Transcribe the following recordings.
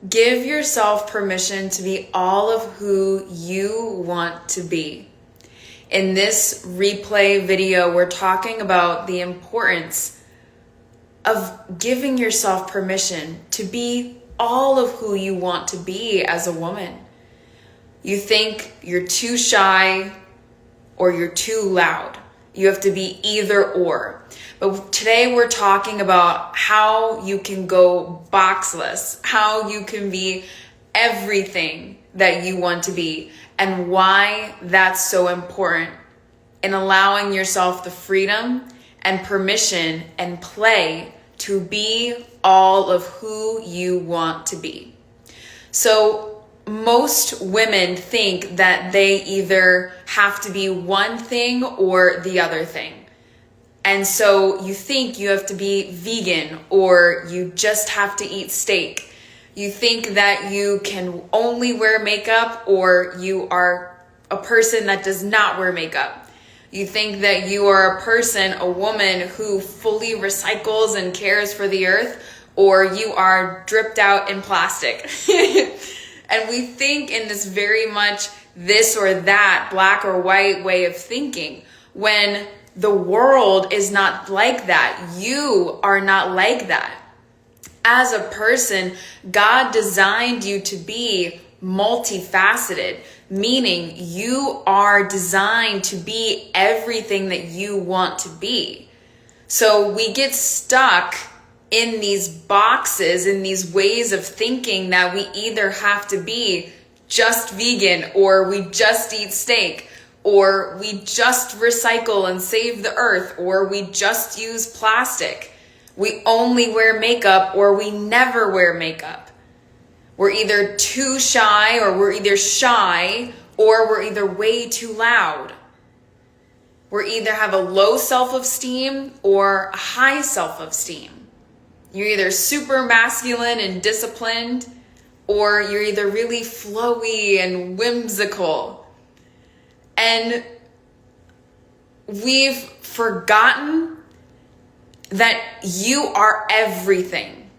Give yourself permission to be all of who you want to be. In this replay video, we're talking about the importance of giving yourself permission to be all of who you want to be as a woman. You think you're too shy or you're too loud. You have to be either or. But today we're talking about how you can go boxless, how you can be everything that you want to be, and why that's so important in allowing yourself the freedom and permission and play to be all of who you want to be. So most women think that they either have to be one thing or the other thing. And so you think you have to be vegan or you just have to eat steak. You think that you can only wear makeup or you are a person that does not wear makeup. You think that you are a person, a woman who fully recycles and cares for the earth, or you are dripped out in plastic. And we think in this very much this or that, black or white way of thinking, when the world is not like that. You are not like that. As a person, God designed you to be multifaceted, meaning you are designed to be everything that you want to be. So we get stuck in these boxes, in these ways of thinking that we either have to be just vegan or we just eat steak, or we just recycle and save the earth, or we just use plastic. We only wear makeup or we never wear makeup. We're either too shy or we're either shy or we're either way too loud. We either have a low self-esteem or a high self-esteem. You're either super masculine and disciplined or you're either really flowy and whimsical. And we've forgotten that you are everything.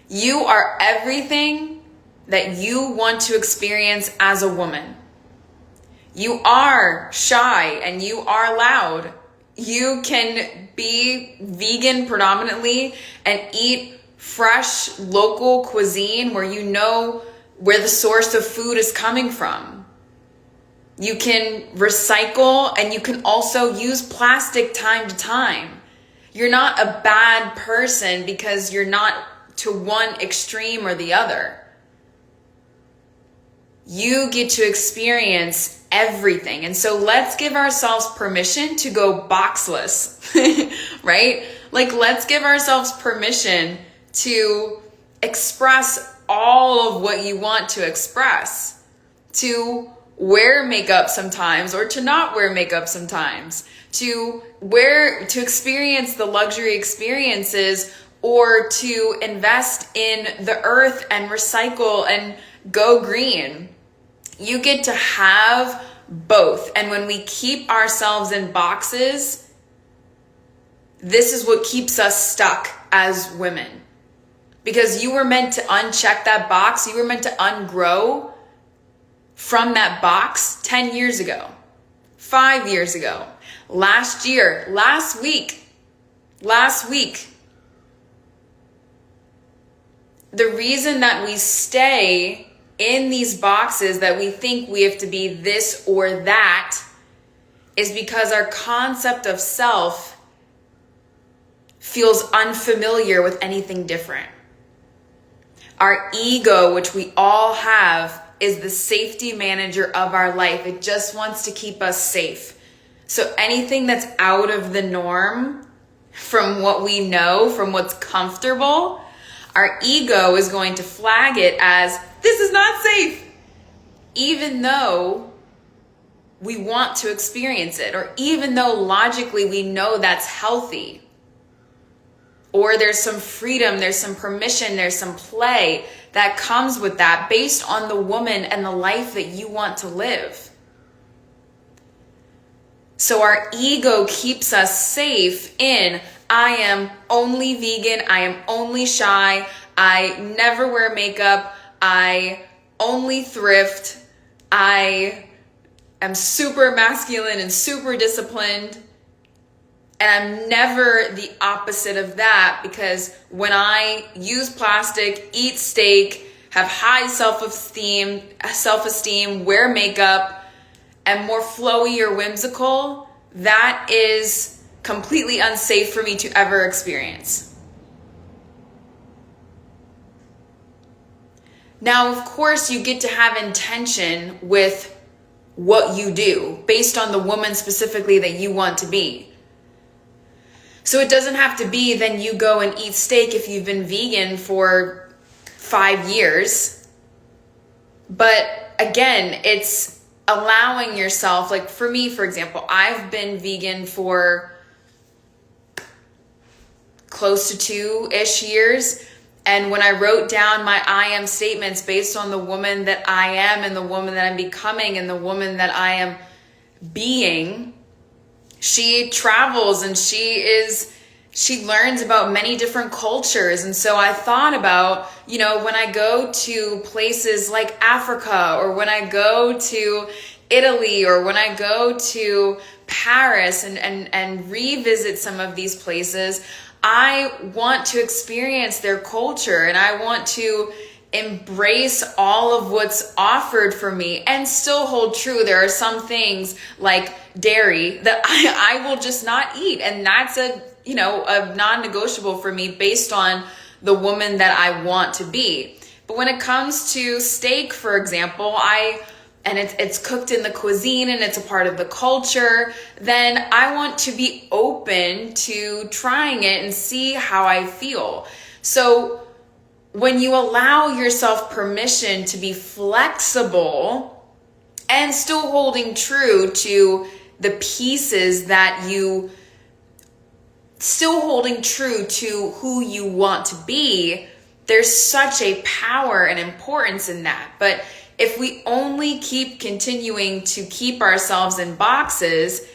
You are everything that you want to experience as a woman. You are shy and you are loud. You can be vegan predominantly and eat fresh local cuisine where you know where the source of food is coming from. You can recycle and you can also use plastic time to time. You're not a bad person because you're not to one extreme or the other. You get to experience everything. And so let's give ourselves permission to go boxless, right? Like, let's give ourselves permission to express all of what you want to express, to wear makeup sometimes or to not wear makeup sometimes, to experience the luxury experiences or to invest in the earth and recycle and go green. You get to have both. And when we keep ourselves in boxes, this is what keeps us stuck as women. Because you were meant to uncheck that box. You were meant to ungrow from that box 10 years ago, 5 years ago, last year, last week. The reason that we stay in these boxes that we think we have to be this or that is because our concept of self feels unfamiliar with anything different. Our ego, which we all have, is the safety manager of our life. It just wants to keep us safe. So anything that's out of the norm, from what we know, from what's comfortable, our ego is going to flag it as, this is not safe, even though we want to experience it, or even though logically we know that's healthy. Or there's some freedom, there's some permission, there's some play that comes with that based on the woman and the life that you want to live. So our ego keeps us safe in, I am only vegan, I am only shy, I never wear makeup. I only thrift. I am super masculine and super disciplined. And I'm never the opposite of that, because when I use plastic, eat steak, have high self-esteem, wear makeup, and more flowy or whimsical, that is completely unsafe for me to ever experience. Now, of course, you get to have intention with what you do based on the woman specifically that you want to be. So it doesn't have to be then you go and eat steak if you've been vegan for 5 years. But again, it's allowing yourself, like for me, for example, I've been vegan for close to 2-ish years. And when I wrote down my I am statements based on the woman that I am and the woman that I'm becoming and the woman that I am being, she travels and she learns about many different cultures. And so I thought about, when I go to places like Africa, or when I go to Italy, or when I go to Paris and revisit some of these places, I want to experience their culture and I want to embrace all of what's offered for me and still hold true. There are some things like dairy that I will just not eat. And that's a non-negotiable for me based on the woman that I want to be. But when it comes to steak, for example, it's cooked in the cuisine and it's a part of the culture, then I want to be open to trying it and see how I feel. So when you allow yourself permission to be flexible and still holding true to the pieces that you, still holding true to who you want to be, there's such a power and importance in that. But if we only keep continuing to keep ourselves in boxes,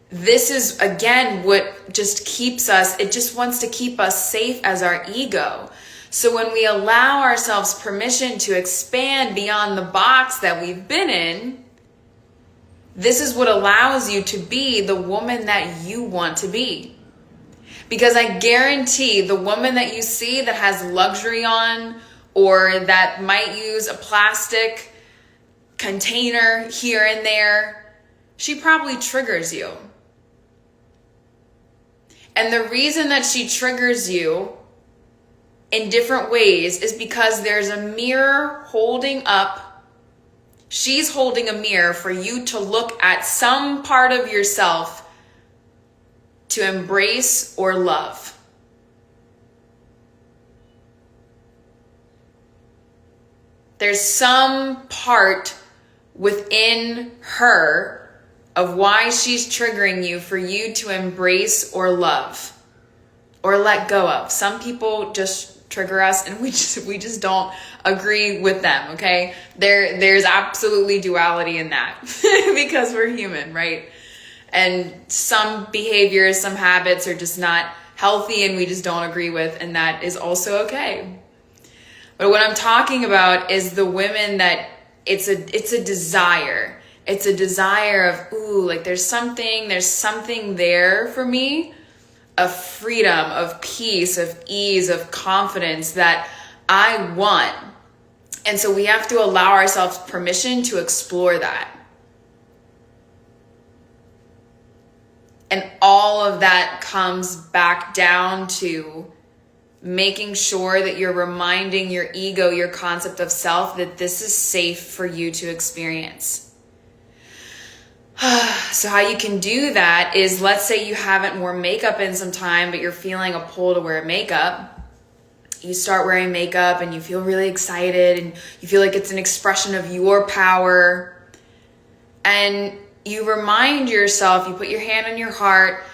this is again what just keeps us, it just wants to keep us safe as our ego. So when we allow ourselves permission to expand beyond the box that we've been in, this is what allows you to be the woman that you want to be. Because I guarantee the woman that you see that has luxury on, or that might use a plastic container here and there, she probably triggers you. And the reason that she triggers you in different ways is because there's a mirror holding up. She's holding a mirror for you to look at some part of yourself to embrace or love. There's some part within her of why she's triggering you for you to embrace or love or let go of. Some people just trigger us and we just don't agree with them, okay? There's absolutely duality in that because we're human, right? And some behaviors, some habits are just not healthy and we just don't agree with, and that is also okay. But what I'm talking about is the women that it's a desire. It's a desire of, like there's something there for me, of freedom, of peace, of ease, of confidence that I want. And so we have to allow ourselves permission to explore that. And all of that comes back down to making sure that you're reminding your ego, your concept of self, that this is safe for you to experience. So how you can do that is, let's say you haven't worn makeup in some time, but you're feeling a pull to wear makeup. You start wearing makeup and you feel really excited and you feel like it's an expression of your power. And you remind yourself, you put your hand on your heart,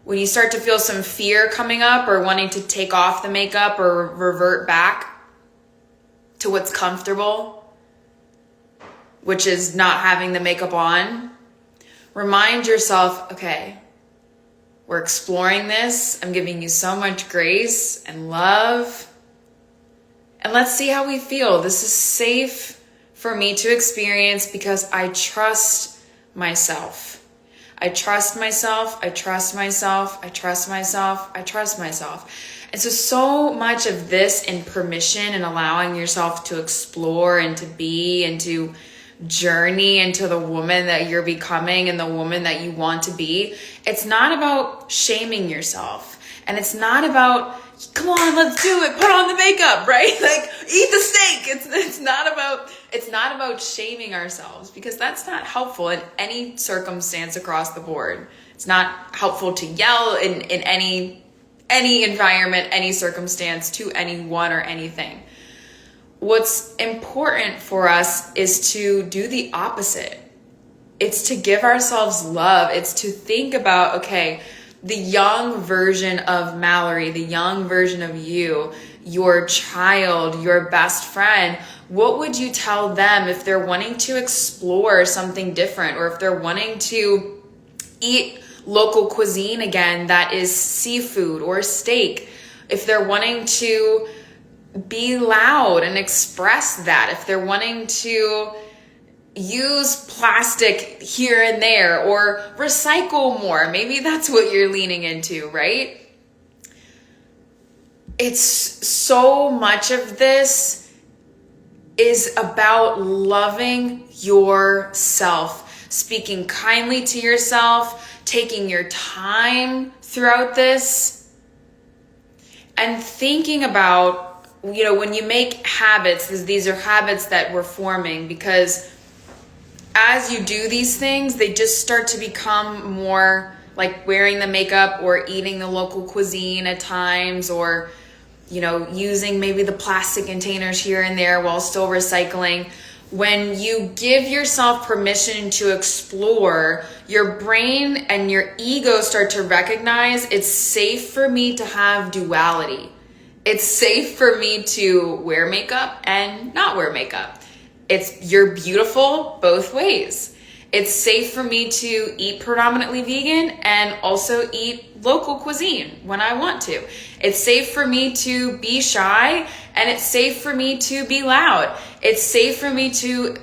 when you start to feel some fear coming up or wanting to take off the makeup or revert back to what's comfortable, which is not having the makeup on, remind yourself, okay, We're exploring this. I'm giving you so much grace and love. And let's see how we feel. This is safe for me to experience because I trust myself. I trust myself. I trust myself. I trust myself. I trust myself. And so much of this in permission and allowing yourself to explore and to be and to journey into the woman that you're becoming and the woman that you want to be. It's not about shaming yourself. And it's not about, come on, let's do it. Put on the makeup, right? Like, eat the steak. It's not about shaming ourselves, because that's not helpful in any circumstance across the board. It's not helpful to yell in any environment, any circumstance, to anyone or anything. What's important for us is to do the opposite. It's to give ourselves love. It's to think about, okay, the young version of Mallory, the young version of you, your child, your best friend, what would you tell them if they're wanting to explore something different, or if they're wanting to eat local cuisine again that is seafood or steak, if they're wanting to be loud and express that, if they're wanting to use plastic here and there or recycle more, maybe that's what you're leaning into, right? It's so much of this is about loving yourself, speaking kindly to yourself, taking your time throughout this, and thinking about, when you make habits, these are habits that we're forming, because as you do these things, they just start to become more like wearing the makeup or eating the local cuisine at times, or, using maybe the plastic containers here and there while still recycling. When you give yourself permission to explore, your brain and your ego start to recognize it's safe for me to have duality. It's safe for me to wear makeup and not wear makeup. You're beautiful both ways. It's safe for me to eat predominantly vegan and also eat local cuisine when I want to. It's safe for me to be shy, and it's safe for me to be loud. It's safe for me to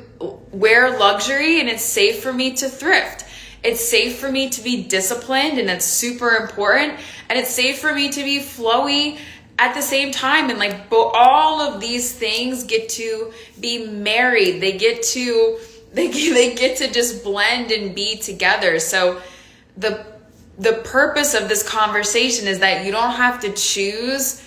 wear luxury, and it's safe for me to thrift. It's safe for me to be disciplined, and it's super important. And it's safe for me to be flowy at the same time. And all of these things get to be married. They get to just blend and be together. So the purpose of this conversation is that you don't have to choose,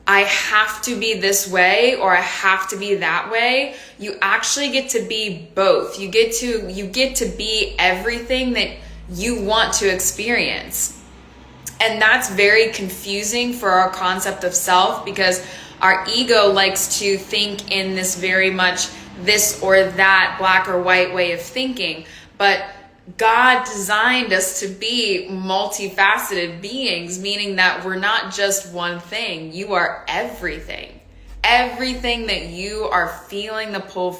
I have to be this way or I have to be that way. You actually get to be both. You get to be everything that you want to experience. And that's very confusing for our concept of self, because our ego likes to think in this very much this or that, black or white way of thinking. But God designed us to be multifaceted beings, meaning that we're not just one thing. You are everything. Everything that you are feeling the pull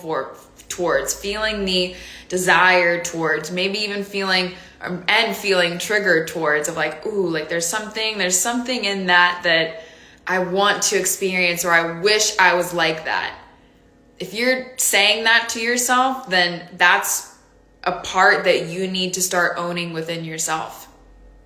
towards, feeling the desire towards, maybe even feeling triggered towards, of there's something in that I want to experience, or I wish I was like that. If you're saying that to yourself, then that's a part that you need to start owning within yourself.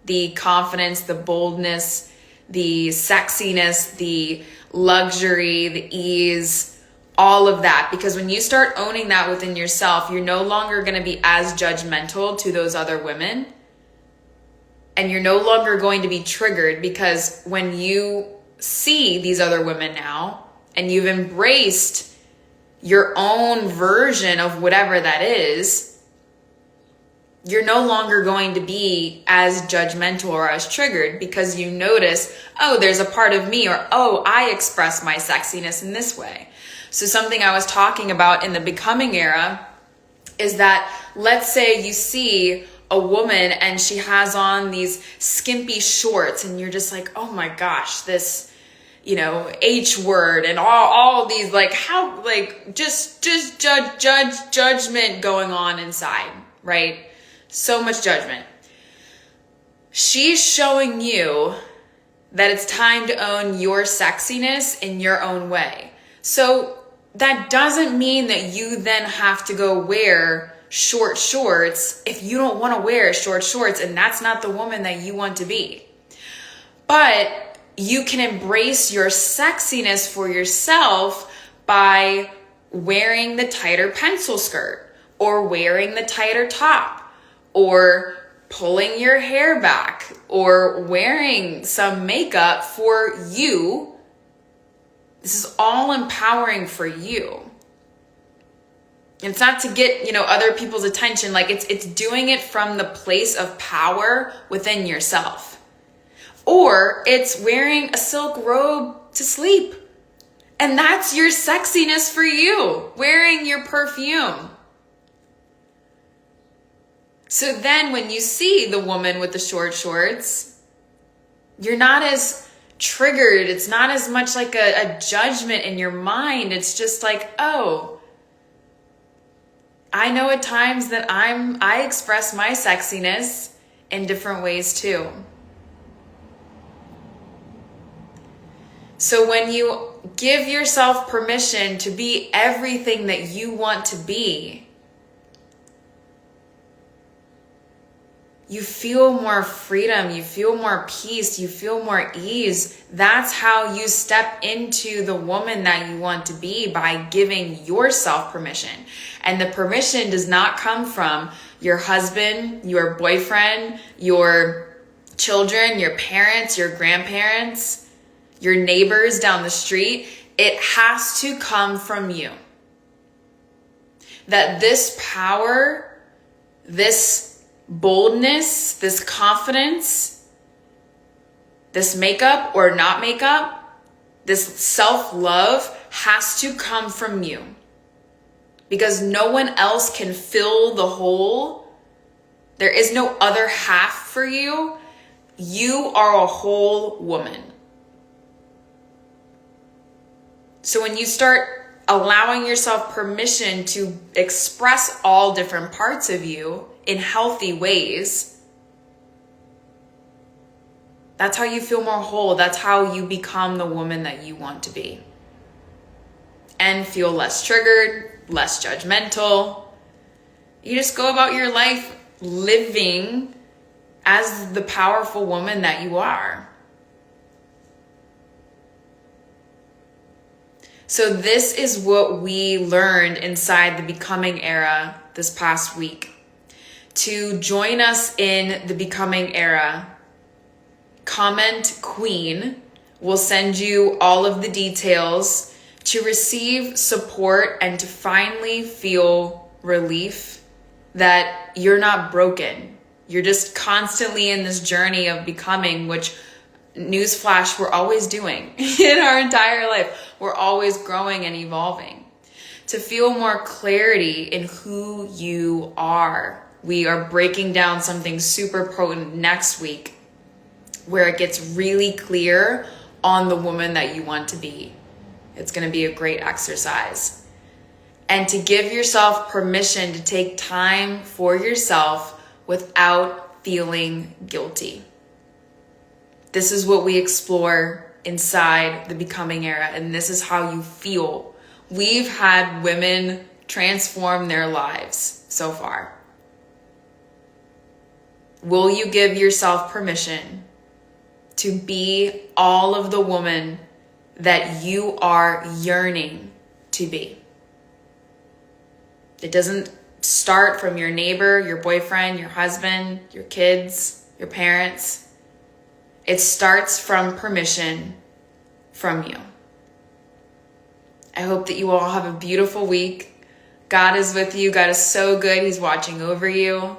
The confidence, the boldness, the sexiness, the luxury, the ease, all of that. Because when you start owning that within yourself, you're no longer going to be as judgmental to those other women. And you're no longer going to be triggered, because when you see these other women now and you've embraced your own version of whatever that is, you're no longer going to be as judgmental or as triggered, because you notice, oh, there's a part of me, or, oh, I express my sexiness in this way. So something I was talking about in the becoming era is that, let's say you see a woman and she has on these skimpy shorts, and you're just like, oh my gosh, this, H word and all these, just judgment going on inside, right? So much judgment. she's showing you that it's time to own your sexiness in your own way. So that doesn't mean that you then have to go wear short shorts if you don't want to wear short shorts and that's not the woman that you want to be. But you can embrace your sexiness for yourself by wearing the tighter pencil skirt or wearing the tighter top or pulling your hair back or wearing some makeup for you. This is all empowering for you. It's not to get, other people's attention. Like it's doing it from the place of power within yourself. Or it's wearing a silk robe to sleep. And that's your sexiness for you, wearing your perfume. So then when you see the woman with the short shorts, you're not as triggered. It's not as much like a judgment in your mind. It's just like, oh, I know at times that I express my sexiness in different ways too. So when you give yourself permission to be everything that you want to be, you feel more freedom, you feel more peace, you feel more ease. That's how you step into the woman that you want to be, by giving yourself permission. And the permission does not come from your husband, your boyfriend, your children, your parents, your grandparents, your neighbors down the street. It has to come from you. That this power, this boldness, this confidence, this makeup or not makeup, this self-love has to come from you. Because no one else can fill the hole. There is no other half for you. You are a whole woman. So when you start allowing yourself permission to express all different parts of you in healthy ways, that's how you feel more whole. That's how you become the woman that you want to be. And feel less triggered, less judgmental. You just go about your life living as the powerful woman that you are. So this is what we learned inside the Becoming Era this past week. To join us in the Becoming Era, comment Queen. We'll send you all of the details to receive support and to finally feel relief that you're not broken. You're just constantly in this journey of becoming, which, newsflash, we're always doing in our entire life. We're always growing and evolving. To feel more clarity in who you are. We are breaking down something super potent next week where it gets really clear on the woman that you want to be. It's going to be a great exercise. And to give yourself permission to take time for yourself without feeling guilty. This is what we explore inside the Becoming Era, and this is how you feel. We've had women transform their lives so far. Will you give yourself permission to be all of the woman that you are yearning to be? It doesn't start from your neighbor, your boyfriend, your husband, your kids, your parents. It starts from permission from you. I hope that you all have a beautiful week. God is with you. God is so good. He's watching over you.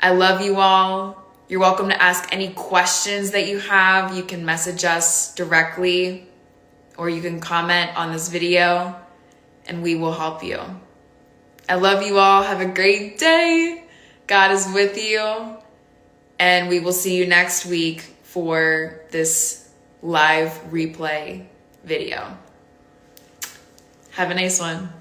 I love you all. You're welcome to ask any questions that you have. You can message us directly or you can comment on this video and we will help you. I love you all. Have a great day. God is with you. And we will see you next week for this live replay video. Have a nice one.